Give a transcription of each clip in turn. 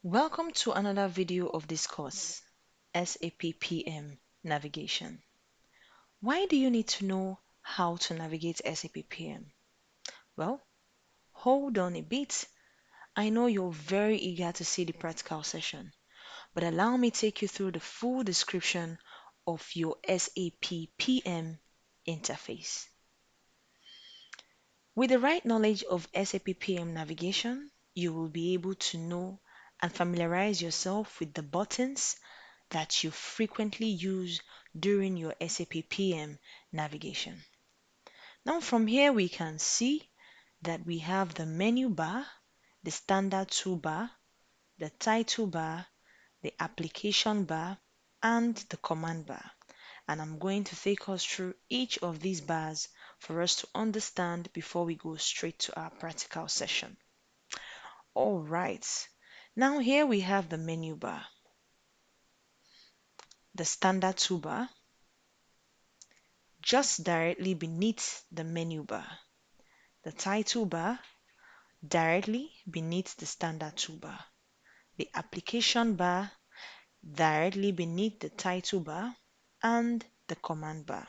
Welcome to another video of this course, SAP PM Navigation. Why do you need to know how to navigate SAP PM? Well, hold on a bit. I know you're very eager to see the practical session, but allow me take you through the full description of your SAP PM interface. With the right knowledge of SAP PM navigation, you will be able to know and familiarize yourself with the buttons that you frequently use during your SAP PM navigation. Now from here we can see that we have the menu bar, the standard toolbar, the title bar, the application bar, and the command bar. And I'm going to take us through each of these bars for us to understand before we go straight to our practical session. All right, now here we have the menu bar, the standard toolbar, just directly beneath the menu bar, the title bar directly beneath the standard toolbar, the application bar directly beneath the title bar, and the command bar.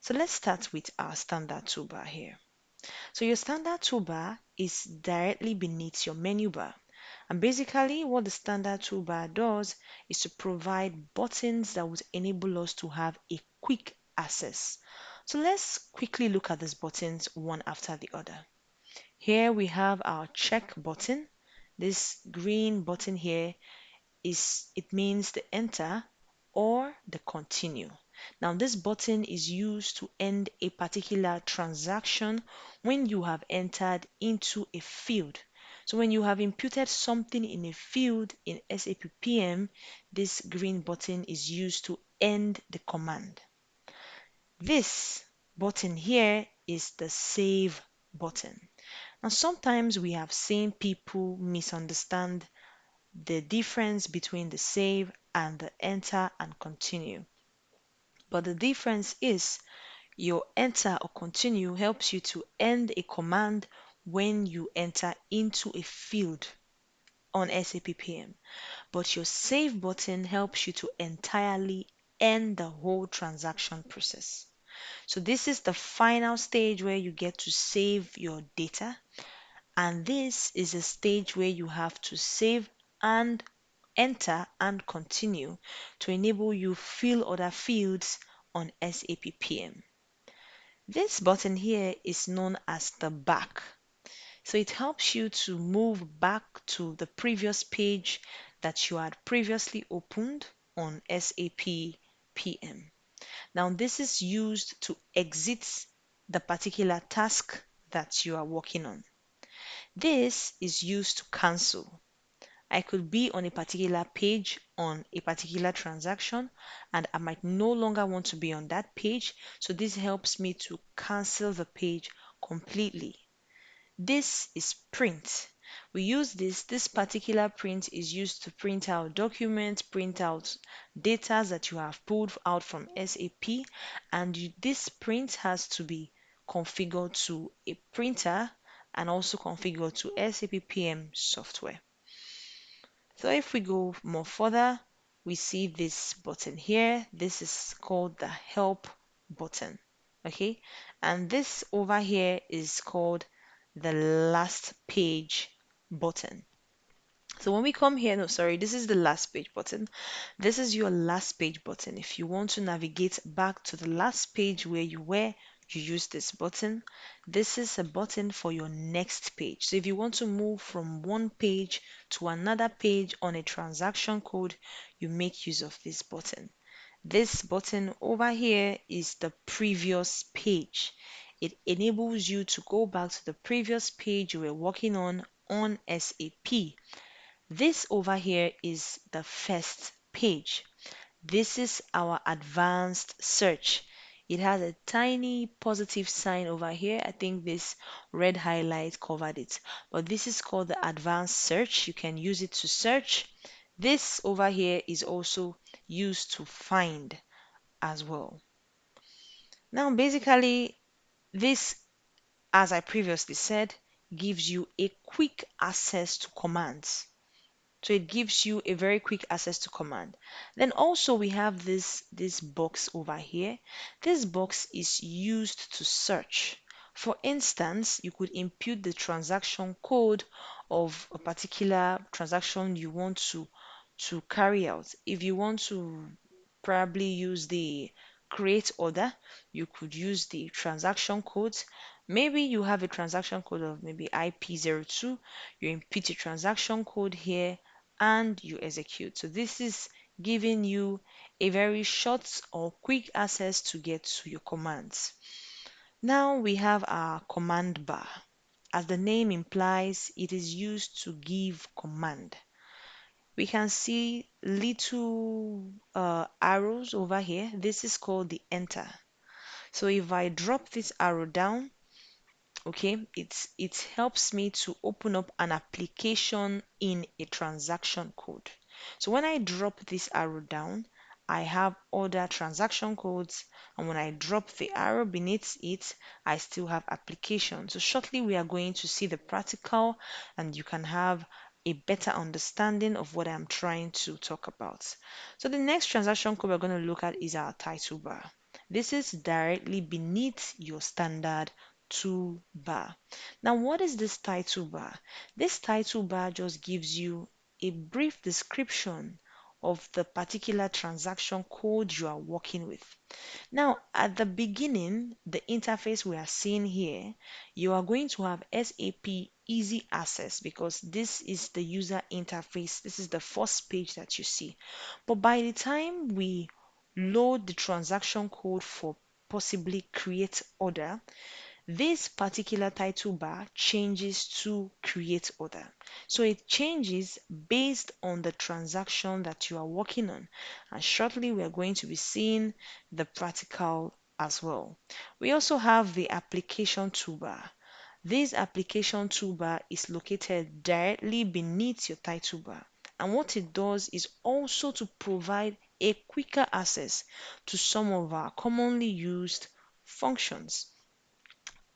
So let's start with our standard toolbar here. So your standard toolbar is directly beneath your menu bar. And basically what the standard toolbar does is to provide buttons that would enable us to have a quick access. So let's quickly look at these buttons one after the other. Here we have our check button. This green button here it means the enter or the continue. Now this button is used to end a particular transaction when you have entered into a field. So when you have imputed something in a field in SAP PM, this green button is used to end the command. This button here is the save button. Now sometimes we have seen people misunderstand the difference between the save and the enter and continue. But the difference is your enter or continue helps you to end a command when you enter into a field on SAP PM. But your save button helps you to entirely end the whole transaction process. So this is the final stage where you get to save your data. And this is a stage where you have to save and enter and continue to enable you fill other fields on SAP PM. This button here is known as the back. So it helps you to move back to the previous page that you had previously opened on SAP PM. Now this is used to exit the particular task that you are working on. This is used to cancel. I could be on a particular page on a particular transaction and I might no longer want to be on that page. So this helps me to cancel the page completely. This is print. We use this particular print is used to print out documents, print out data that you have pulled out from SAP, and this print has to be configured to a printer and also configured to SAP PM software. So if we go more further, we see this button here. This is called the help button. Okay, and this over here is called the last page button. So when we come here, no, sorry, this is the last page button. This is your last page button. If you want to navigate back to the last page where you were, you use this button. This is a button for your next page. So if you want to move from one page to another page on a transaction code, you make use of this button. This button over here is the previous page. It enables you to go back to the previous page you were working on SAP. This over here is the first page. This is our advanced search. It has a tiny positive sign over here. I think this red highlight covered it. But this is called the advanced search. You can use it to search. This over here is also used to find as well. Now, basically, this, as I previously said, gives you a quick access to commands. So it gives you a very quick access to command. Then also we have this box over here. This box is used to search. For instance, you could input the transaction code of a particular transaction you want to carry out. If you want to probably use the create order, you could use the transaction codes. Maybe you have a transaction code of maybe IP02, you input a transaction code here and you execute. So this is giving you a very short or quick access to get to your commands. Now we have our command bar. As the name implies, it is used to give command. We can see little arrows over here. This is called the enter. So if I drop this arrow down, okay, it helps me to open up an application in a transaction code. So when I drop this arrow down, I have other transaction codes, and when I drop the arrow beneath it, I still have application. So shortly we are going to see the practical, and you can have a better understanding of what I'm trying to talk about. So the next transaction code we're going to look at is our title bar. This is directly beneath your standard toolbar. Now, what is this title bar? This title bar just gives you a brief description of the particular transaction code you are working with. Now, at the beginning, the interface we are seeing here, you are going to have SAP Easy Access because this is the user interface. This is the first page that you see. But by the time we load the transaction code for possibly create order, this particular title bar changes to create order. So it changes based on the transaction that you are working on. And shortly we are going to be seeing the practical as well. We also have the application toolbar. This application toolbar is located directly beneath your title bar. And what it does is also to provide a quicker access to some of our commonly used functions.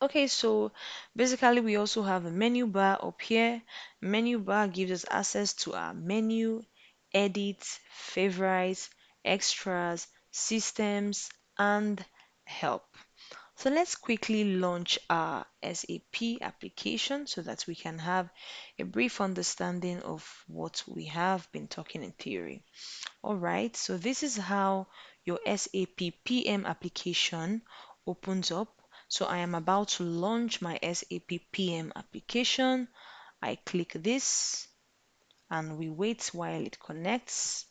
Okay, so basically we also have a menu bar up here. Menu bar gives us access to our menu, edit, favorites, extras, systems, and help. So let's quickly launch our SAP application so that we can have a brief understanding of what we have been talking in theory. All right, so this is how your SAP PM application opens up. So I am about to launch my SAP PM application. I click this and we wait while it connects.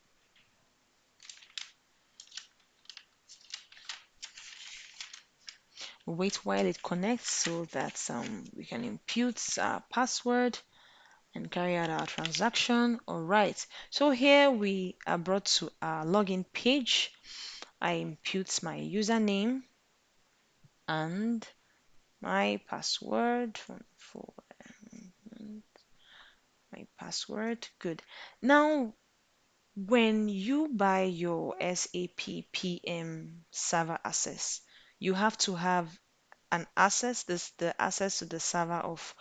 We wait while it connects so that we can input our password and carry out our transaction. All right, so here we are brought to our login page. I input my username and my password for my password. Good. Now, when you buy your SAP PM server access, you have to have an access, this the access to the server of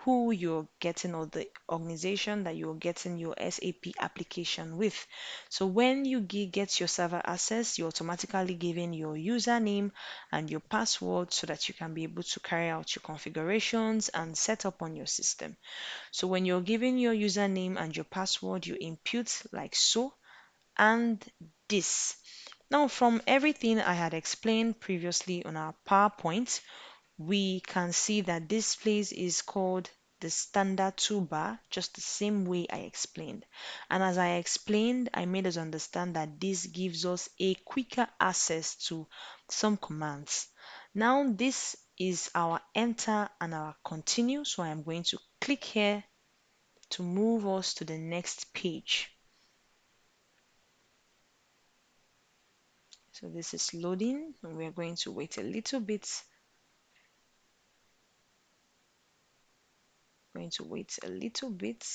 who you're getting or the organization that you're getting your SAP application with. So when you get your server access, you're automatically given your username and your password so that you can be able to carry out your configurations and set up on your system. So when you're giving your username and your password, you input like so and this. Now, from everything I had explained previously on our PowerPoint, we can see that this place is called the standard toolbar, just the same way I explained. And as I explained, I made us understand that this gives us a quicker access to some commands. Now, this is our enter and our continue. So I am going to click here to move us to the next page. So this is loading, and we're going to wait a little bit. Going to wait a little bit.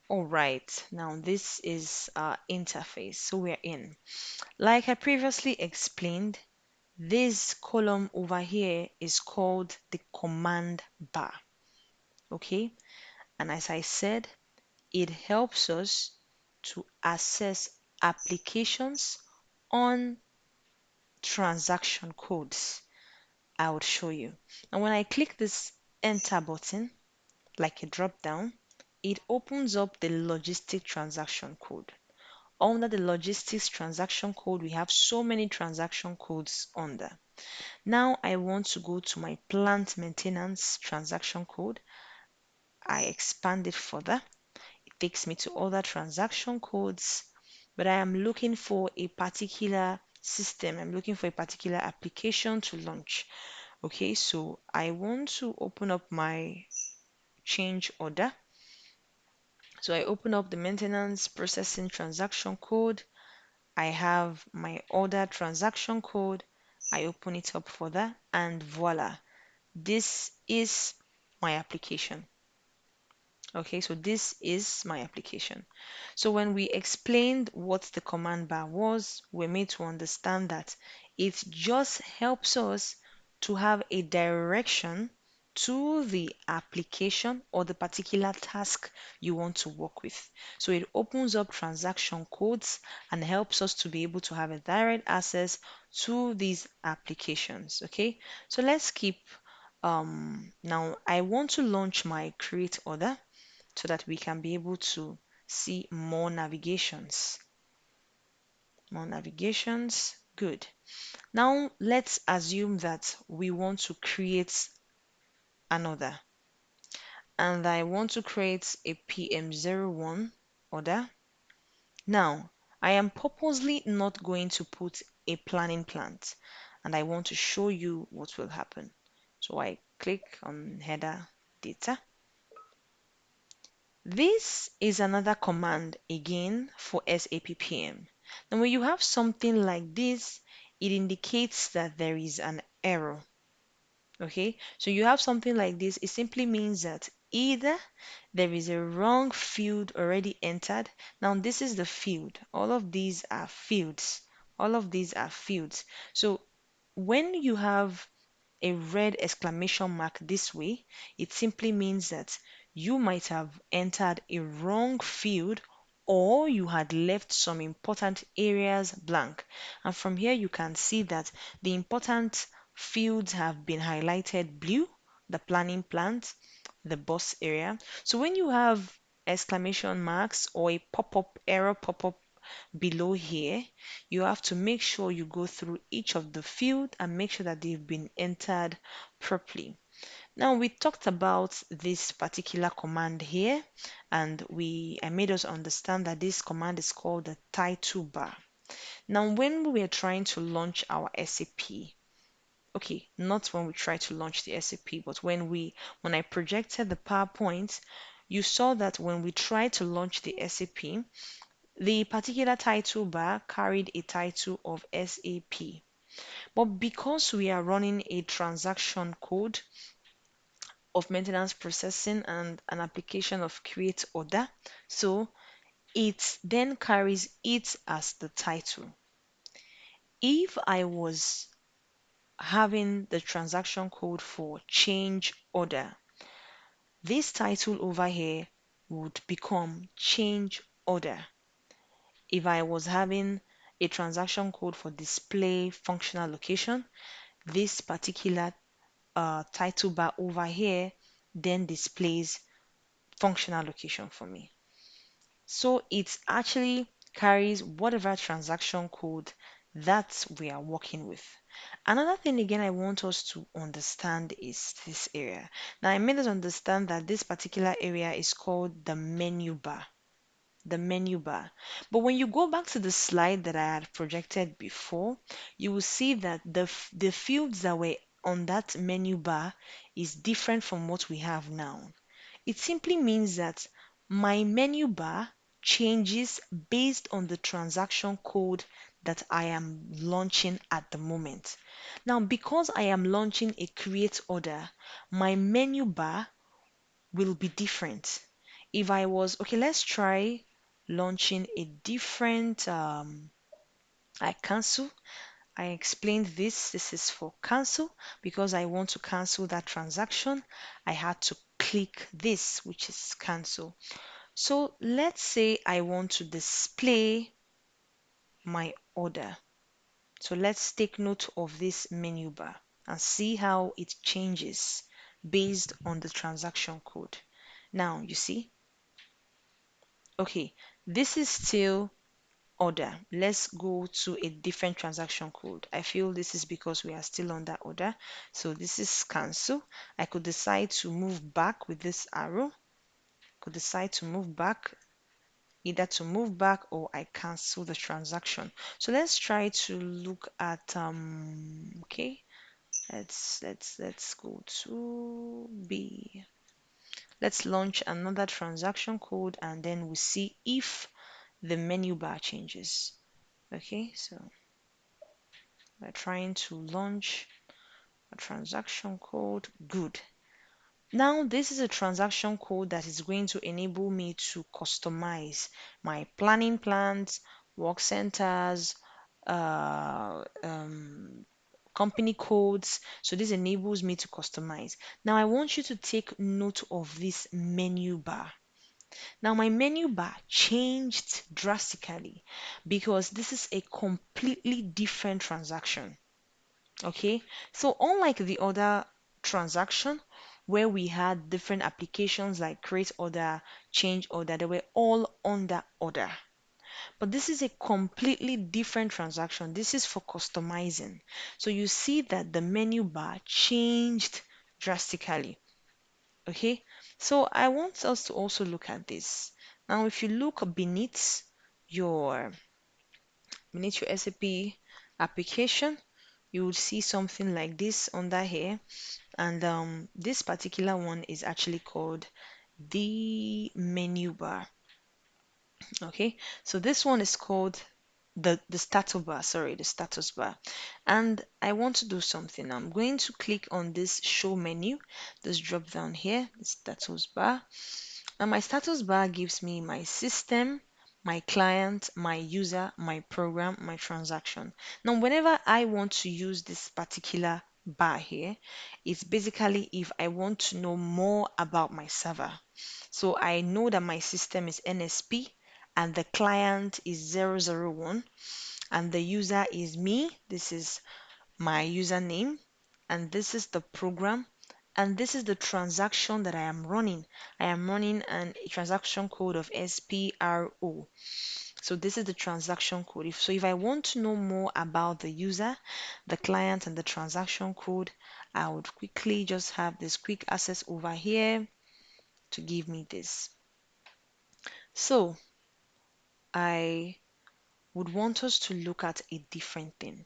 All right, now this is our interface. So we're in. Like I previously explained, this column over here is called the command bar. Okay, and as I said, it helps us to access applications on transaction codes. I would show you. And when I click this enter button, like a drop down, it opens up the logistic transaction code. Under the logistics transaction code, we have so many transaction codes under. Now I want to go to my plant maintenance transaction code. I expand it further. It takes me to other transaction codes, but I am looking for a particular system. I'm looking for a particular application to launch. Okay, so I want to open up my change order. So I open up the maintenance processing transaction code. I have my order transaction code. I open it up further and voila, this is my application. Okay, so this is my application. So when we explained what the command bar was, we're made to understand that it just helps us to have a direction to the application or the particular task you want to work with. So it opens up transaction codes and helps us to be able to have a direct access to these applications. Okay, so let's keep now I want to launch my create order so that we can be able to see more navigations. More navigations. Good. Now let's assume that we want to create another. And I want to create a PM01 order. Now, I am purposely not going to put a planning plant, and I want to show you what will happen. So I click on header data. This is another command again for SAP PM. Now, when you have something like this, it indicates that there is an error. Okay, so you have something like this, it simply means that either there is a wrong field already entered. Now, this is the field. All of these are fields. All of these are fields. So when you have a red exclamation mark this way, it simply means that you might have entered a wrong field or you had left some important areas blank. And from here, you can see that the important fields have been highlighted blue, the planning plant, the bus area. So when you have exclamation marks or a pop-up error pop-up below here, you have to make sure you go through each of the field and make sure that they've been entered properly. Now we talked about this particular command here, and I made us understand that this command is called the title bar. Now when we were trying to launch our SAP, okay, not when we tried to launch the SAP, but when I projected the PowerPoint, you saw that when we tried to launch the SAP, the particular title bar carried a title of SAP. But because we are running a transaction code of maintenance processing and an application of create order, so it then carries it as the title. If I was having the transaction code for change order, this title over here would become change order. If I was having a transaction code for display functional location, this particular title bar over here then displays functional location for me. So it actually carries whatever transaction code that we are working with. Another thing again I want us to understand is this area. Now I made us understand that this particular area is called the menu bar. The menu bar. But when you go back to the slide that I had projected before, you will see that the fields that were on that menu bar is different from what we have now. It simply means that my menu bar changes based on the transaction code that I am launching at the moment. Now, because I am launching a create order, my menu bar will be different. if I was, okay, let's try launching a different, I cancel. I explained this. This is for cancel. Because I want to cancel that transaction, I had to click this, which is cancel. So let's say I want to display my order. So let's take note of this menu bar and see how it changes based on the transaction code. Now, you see, okay, this is still order. Let's go to a different transaction code. I feel this is because we are still on that order. So this is cancel. I could decide to move back with this arrow. Could decide to move back, either to move back or I cancel the transaction. So let's try to look at okay, let's go to B. Let's launch another transaction code and then we see if the menu bar changes. Okay, so we're trying to launch a transaction code. Good. Now, this is a transaction code that is going to enable me to customize my planning plans, work centers, uh, um, company codes. So this enables me to customize. Now, I want you to take note of this menu bar. Now, my menu bar changed drastically because this is a completely different transaction. Okay, so unlike the other transaction where we had different applications like create order, change order, they were all under order. But this is a completely different transaction. This is for customizing. So you see that the menu bar changed drastically. Okay, so I want us to also look at this. Now, if you look your beneath your SAP application, you would see something like this under here. And this particular one is actually called the menu bar. Okay, so this one is called the status bar, sorry, the status bar. And I want to do something. I'm going to click on this show menu, this drop down here, the status bar. And my status bar gives me my system, my client, my user, my program, my transaction. Now, whenever I want to use this particular bar here, it's basically if I want to know more about my server. So I know that my system is NSP and the client is 001 and the user is me. This is my username, and this is the program, and this is the transaction that I am running. I am running a transaction code of SPRO. So this is the transaction code. If I want to know more about the user, the client, and the transaction code, I would quickly just have this quick access over here to give me this. So I would want us to look at a different thing.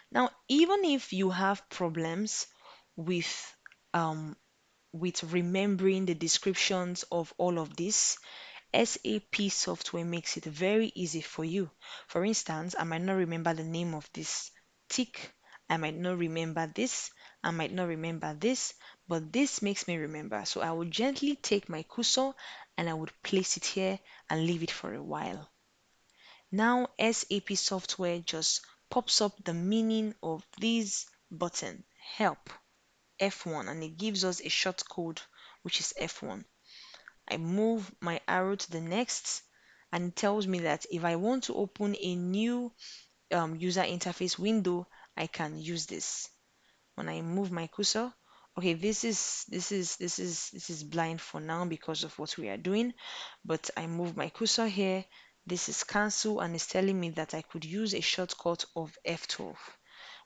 Now, even if you have problems with um, remembering the descriptions of all of this, SAP software makes it very easy for you. For instance, I might not remember the name of this tick, I might not remember this, I might not remember this, but this makes me remember. So I would gently take my cursor and I would place it here and leave it for a while. Now SAP software just pops up the meaning of this button, help, F1, and it gives us a short code which is F1. I move my arrow to the next and it tells me that if I want to open a new user interface window, I can use this. When I move my cursor, okay, this is blind for now because of what we are doing, but I move my cursor here. This is cancel and it's telling me that I could use a shortcut of F12.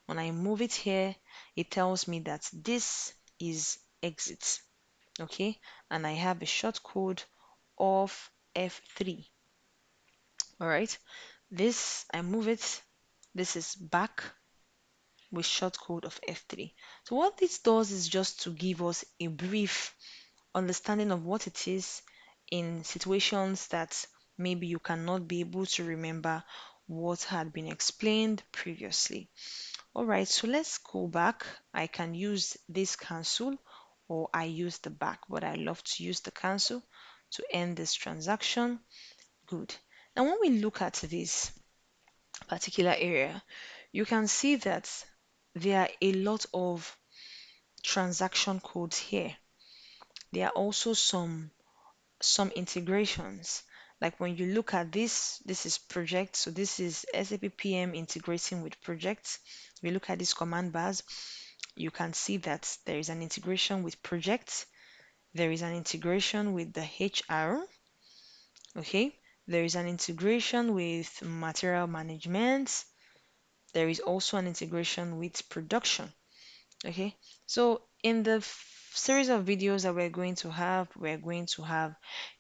When I move it here, it tells me that this is exit. Okay, and I have a short code of F3. All right, this I move it. This is back with short code of F3. So what this does is just to give us a brief understanding of what it is in situations that maybe you cannot be able to remember what had been explained previously. All right, so let's go back. I can use this cancel or I use the back, but I love to use the cancel. to end this transaction. Good. And when we look at this particular area, you can see that there are a lot of transaction codes here. There are also some integrations. Like when you look at this is project, so this is SAP PM integrating with projects. If you look at these command bars, you can see that there is an integration with projects, there is an integration with the HR, okay, there is an integration with material management, there is also an integration with production. Okay, so in the series of videos that we're going to have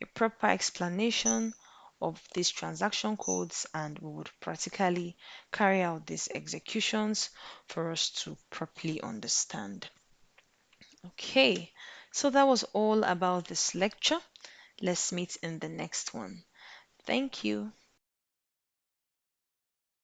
a proper explanation of these transaction codes, and we would practically carry out these executions for us to properly understand. Okay, so that was all about this lecture. Let's meet in the next one. Thank you.